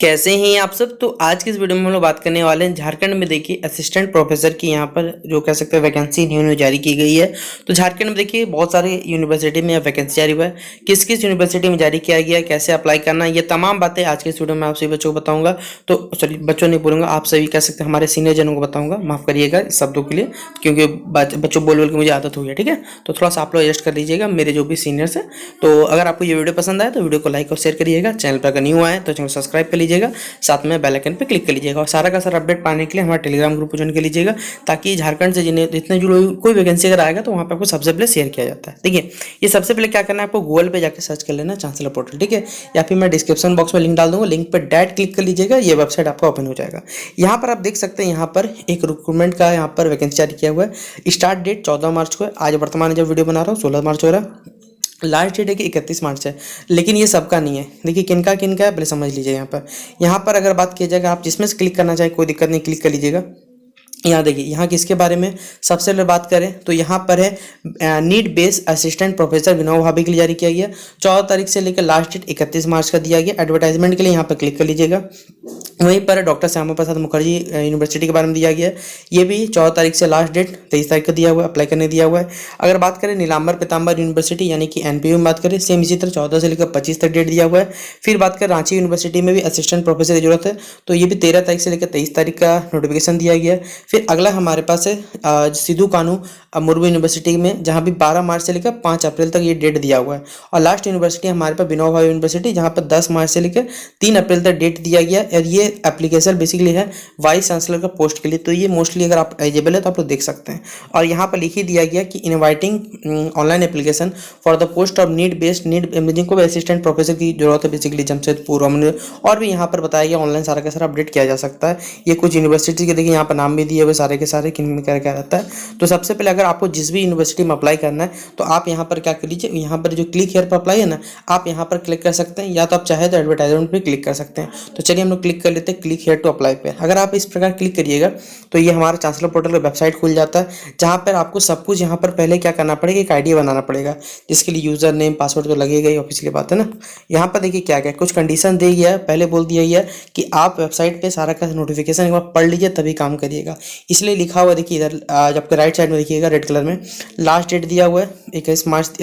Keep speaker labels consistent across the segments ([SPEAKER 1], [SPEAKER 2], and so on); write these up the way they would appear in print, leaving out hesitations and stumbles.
[SPEAKER 1] कैसे हैं आप सब। तो आज की इस वीडियो में हम लोग बात करने वाले हैं झारखंड में देखिए असिस्टेंट प्रोफेसर की यहाँ पर जो कह सकते हैं वैकेंसी न्यू जारी की गई है। तो झारखंड में देखिए बहुत सारे यूनिवर्सिटी में वैकेंसी जारी हुआ है। किस किस यूनिवर्सिटी में जारी किया गया है, कैसे अप्लाई करना है, ये तमाम बातें आज के इस वीडियो में आप सभी बच्चों को बताऊंगा। तो सॉरी बच्चों नहीं बोलूँगा, आप सभी कह सकते हैं हमारे सीनियर जनों को बताऊँगा, माफ़ करिएगा इस शब्दों के लिए, क्योंकि बच्चों बोल के मुझे आदत हो गया। ठीक है, तो थोड़ा सा आप लोग एडजस्ट कर लीजिएगा मेरे जो भी सीनियर्स हैं। तो अगर आपको ये वीडियो पसंद आए तो वीडियो को लाइक और शेयर करिएगा। चैनल पर अगर न्यू आए तो चैनल सब्सक्राइब कर लीजिएगा, साथ में बेल आइकन पे क्लिक कर लीजिएगा और सारा का सारा अपडेट पाने के लिए हमारा टेलीग्राम ग्रुप ज्वाइन कर लीजिएगा, ताकि झारखंड से जितने जो कोई वैकेंसी अगर आएगा तो वहाँ पे आपको सबसे पहले शेयर किया जाता है। देखिए ये सबसे पहले क्या करना है, आपको गूगल पे जाकर सर्च कर लेना चांसलर पोर्टल, ठीक है, या फिर मैं डिस्क्रिप्शन बॉक्स में लिंक डाल दूंगा, लिंक पर डायरेक्ट क्लिक कर लीजिएगा, ये वेबसाइट आपका ओपन हो जाएगा। यहाँ पर आप देख सकते हैं यहाँ पर एक रिक्रूटमेंट का यहाँ पर वैकेंसी जारी किया हुआ है। स्टार्ट डेट 14 मार्च को है, आज वर्तमान जब वीडियो बना रहा हूँ 16 मार्च हो रहा है। लास्ट डेट है कि 31 मार्च है, लेकिन ये सबका नहीं है। देखिए किनका किनका है पहले समझ लीजिए। यहाँ पर अगर बात की जाएगा, आप जिसमें से क्लिक करना चाहे कोई दिक्कत नहीं, क्लिक कर लीजिएगा। यहाँ देखिए यहाँ किसके बारे में सबसे पहले बात करें तो यहाँ पर है need based assistant professor Vinod भाभी के लिए जारी किया गया। 14 तारीख से लेकर लास्ट डेट 31 मार्च का दिया गया। एडवर्टाइजमेंट के लिए यहाँ पर क्लिक कर लीजिएगा। वहीं पर डॉक्टर श्यामा प्रसाद मुखर्जी यूनिवर्सिटी के बारे में दिया गया है, ये भी 14 तारीख से लास्ट डेट 23 तारीख का दिया हुआ है, अप्लाई करने दिया हुआ है। अगर बात करें नीलांबर पीताम्बर यूनिवर्सिटी यानी कि एनपीयू में बात करें, सेम इसी तरह 14 से लेकर 25 तक डेट दिया हुआ है। फिर बात करें रांची यूनिवर्सिटी में भी असिस्टेंट प्रोफेसर की जरूरत है, तो ये भी 13 तारीख से लेकर 23 तारीख का नोटिफिकेशन दिया गया है। फिर अगला हमारे पास है सिद्धू कानू मुर्मू यूनिवर्सिटी में, जहाँ भी 12 मार्च से लेकर 5 अप्रैल तक ये डेट दिया हुआ है। और लास्ट यूनिवर्सिटी हमारे पास विनोद भावे यूनिवर्सिटी, जहाँ पर 10 मार्च से लेकर 3 अप्रैल तक डेट दिया गया। और ये एप्लीकेशन बेसिकली है वाइस चांसलर का पोस्ट के लिए, तो ये मोस्टली अगर आप एलिजिबल है तो आप लोग देख सकते हैं। और यहाँ पर लिख ही दिया गया कि inviting online application for the post of need based जिनको भी असिस्टेंट प्रोफेसर की जरूरत है बेसिकली जमशेदपुर और भी यहाँ पर बताया गया ऑनलाइन सारा का सारा अपडेट किया जा सकता है। ये कुछ यूनिवर्सिटी के देखिए यहाँ पर नाम भी दिए हुए सारे के सारे किन में क्या क्या रहता है। तो सबसे पहले अगर आपको जिस भी यूनिवर्सिटी में अप्लाई करना है तो आप यहाँ पर क्या कर लीजिए, यहाँ पर जो क्लिक हियर पर अप्लाई है ना, आप यहाँ पर क्लिक कर सकते हैं, या तो आप चाहे तो एडवर्टाइजमेंट पे क्लिक कर सकते हैं। तो चलिए हम लोग क्लिक कर लेते हैं क्लिक हियर टू अप्लाई पे। अगर आप इस प्रकार क्लिक करिएगा तो ये हमारा चांसलर पोर्टल का वेबसाइट खुल जाता है, जहाँ पर आपको सब कुछ यहाँ पर पहले क्या करना पड़ेगा, एक आईडी बनाना पड़ेगा, जिसके लिए यूजर नेम पासवर्ड तो लगेगा ही, ऑफिशियल बात है ना। यहाँ पर देखिए क्या क्या कुछ कंडीशन दे गया है, पहले बोल दिया गया कि आप वेबसाइट पे सारा का नोटिफिकेशन एक बार पढ़ लीजिए तभी काम करिएगा। इसलिए लिखा हुआ देखिए इधर आपके राइट साइड में देखिएगा रेड कलर में लास्ट डेट दिया हुआ है 31 मार्च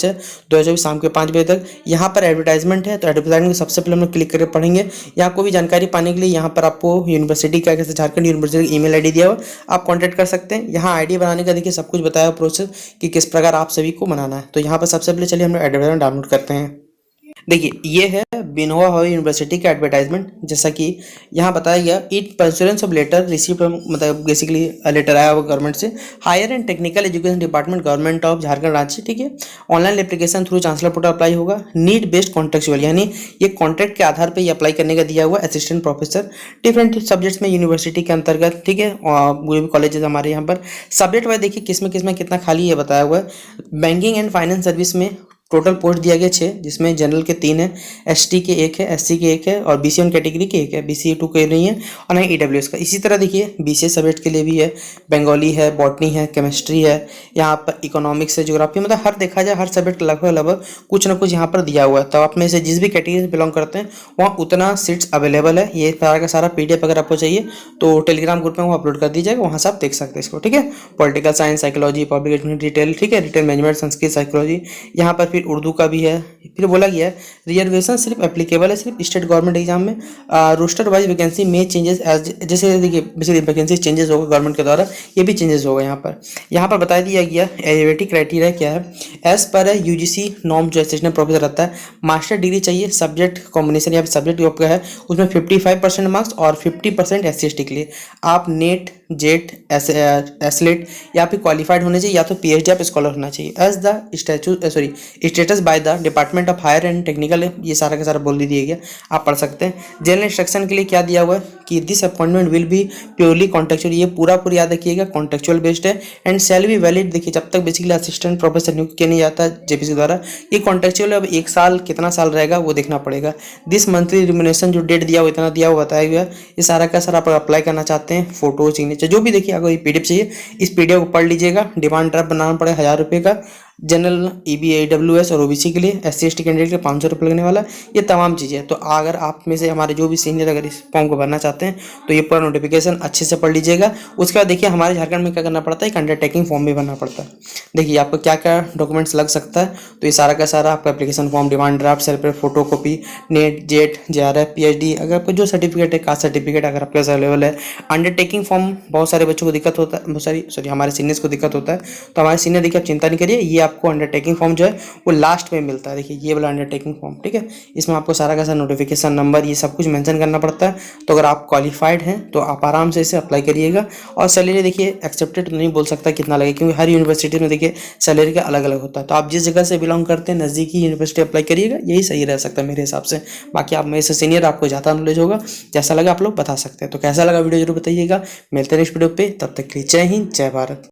[SPEAKER 1] है 2024 शाम के 5 बजे तक। यहाँ पर एडवर्टाइजमेंट है, तो एडवर्टाइजमेंट को सबसे पहले हम लोग क्लिक करके पढ़ेंगे। यहाँ कोई भी जानकारी पाने के लिए यहाँ पर आपको यूनिवर्सिटी का कैसे झारखंड यूनिवर्सिटी ईमेल आईडी दिया हुआ, आप कांटेक्ट कर सकते हैं। यहाँ आईडी बनाने का देखिए सब कुछ बताया प्रोसेस कि किस प्रकार आप सभी को बनाना है। तो यहाँ पर सबसे पहले चलिए हम लोग एडवर्टाइजमेंट डाउनलोड करते हैं। देखिए ये है विनोबा भावे यूनिवर्सिटी का एडवर्टाइजमेंट, जैसा कि यहाँ बताया गया it pursuance of letter receive मतलब बेसिकली लेटर आया हुआ गवर्नमेंट से, higher and technical education department government of Jharkhand Ranchi, ठीक है। Online application through chancellor portal apply होगा। नीड बेस्ड कॉन्ट्रेक्चुअल यानी ये कॉन्ट्रैक्ट के आधार पर ये अप्लाई करने का दिया हुआ असिस्टेंट प्रोफेसर डिफरेंट सब्जेक्ट्स में यूनिवर्सिटी के अंतर्गत, ठीक है। जो भी कॉलेजेस हमारे यहाँ पर सब्जेक्ट वाइज देखिए किस में कितना खाली है बताया हुआ है। बैंकिंग एंड फाइनेंस सर्विस में टोटल पोस्ट दिया गया 6, जिसमें जनरल के 3 है, एसटी के 1 है, एससी के 1 है और बीसी1 कैटेगरी के 1 है, बीसी 2 के नहीं है और ना ईडब्ल्यूएस का। इसी तरह देखिए बीसीए सब्जेक्ट के लिए भी है, बंगाली है, बॉटनी है, केमिस्ट्री है, यहाँ पर इकोनॉमिक्स है, ज्योग्राफी, मतलब हर देखा जाए हर सब्जेक्ट लगभग कुछ ना कुछ यहाँ पर दिया हुआ है। तो आप में से जिस भी कैटेगरी से बिलोंग करते हैं वहाँ उतना सीट्स अवेलेबल है। ये सारा का सारा पीडीएफ अगर आपको चाहिए तो टेलीग्राम ग्रुप में वो अपलोड कर दीजिएगा, वहाँ से आप देख सकते हैं इसको, ठीक है। Political science, psychology, public administration, detail, ठीक है, रिटेल मैनेजमेंट, संस्कृत, साइकोलॉजी, यहाँ पर फिर उर्दू का भी है। फिर बोला गया है रिजर्वेशन सिर्फ एप्लीकेबल है सिर्फ स्टेट गवर्नमेंट एग्जाम में। रोस्टर वाइज वैकेंसी में चेंजेस जैसे देखिए बेसिकली वैकेंसी चेंजेस होगा गवर्नमेंट के द्वारा, ये भी चेंजेस होगा। यहाँ पर बता दिया गया एलिजिबिलिटी क्राइटेरिया क्या है। एज पर है यूजीसी नॉर्म जो असिस्टेंट प्रोफेसर रहता है, मास्टर डिग्री चाहिए, सब्जेक्ट कॉम्बिनेशन या सब्जेक्ट आपका है उसमें 55% मार्क्स और 50% SC/ST के लिए आप नेट जेट एसलेट या फिर क्वालिफाइड होने चाहिए या तो PhD आप स्कॉलर होना चाहिए। As the status by the department of higher and technical, ये सारा का सारा बोल दिया गया, आप पढ़ सकते हैं। जनरल इंस्ट्रक्शन के लिए क्या दिया हुआ है कि this appointment will be purely contractual, ये पूरा याद रखिएगा कॉन्ट्रेक्चुअल बेस्ड है एंड शैल बी वैलिड। देखिए जब तक बेसिकली असिस्टेंट प्रोफेसर नियुक्त किया नहीं जाता जेपीसी द्वारा, ये कॉन्ट्रेक्चुअल अब 1 साल कितना साल रहेगा वो देखना पड़ेगा। दिस मंथली रिम्यूनरेशन जो डेट दिया हुआ इतना दिया हुआ बताया गया, ये सारा का सारा आप अप्लाई करना चाहते हैं, फोटो सिग्नेचर जो भी देखिए अगर ये PDF चाहिए इस PDF को पढ़ लीजिएगा। डिमांड ड्राफ्ट बनाना पड़ेगा 1000 रुपये का, जनरल EBAWS और OBC के लिए, SC ST कैंडिडेट के लिए 500 रुपये लगने वाला है। ये तमाम चीज़ें हैं। तो अगर आप में से हमारे जो भी सीनियर अगर इस फॉर्म को भरना चाहते हैं तो ये पूरा नोटिफिकेशन अच्छे से पढ़ लीजिएगा। उसके बाद देखिए हमारे झारखंड में क्या करना पड़ता है, एक अंडरटेकिंग फॉर्म भी भरना पड़ता है। देखिए आपको क्या क्या डॉक्यूमेंट्स लग सकता है, तो ये सारा का सारा आपका application form, demand draft, self photo copy, net jet JRF PhD, अगर आपको जो सर्टिफिकेट है, कास्ट सर्टिफिकेट अगर आपके पास अवेलेबल है। अंडरटेकिंग फॉर्म बहुत सारे बच्चों को दिक्कत होता है, बहुत सारी सॉरी हमारे सीनियर्स को दिक्कत होता है, तो हमारे सीनियर देखिए आप चिंता नहीं करिए, ये आपको अंडरटेकिंग फॉर्म जो है वो लास्ट में मिलता है। देखिए ये वाला अंडरटेकिंग फॉर्म, ठीक है, इसमें आपको सारा का सारा नोटिफिकेशन नंबर ये सब कुछ मेंशन करना पड़ता है। तो अगर आप क्वालिफाइड हैं तो आप आराम से इसे अप्लाई करिएगा। और सैलरी देखिए एक्सेप्टेड तो नहीं बोल सकता कितना लगे, क्योंकि हर यूनिवर्सिटी में देखिए सैलरी का अलग अलग होता है। तो आप जिस जगह से बिलोंग करते हैं नज़दीकी यूनिवर्सिटी अप्लाई करिएगा, यही सही रह सकता है मेरे हिसाब से। बाकी आप मेरे से सीनियर, आपको ज़्यादा नॉलेज होगा, जैसा लगा आप लोग बता सकते हैं। तो कैसा लगा वीडियो जरूर बताइएगा। मिलते हैं नेक्स्ट वीडियो पे, तब तक के लिए जय हिंद जय भारत।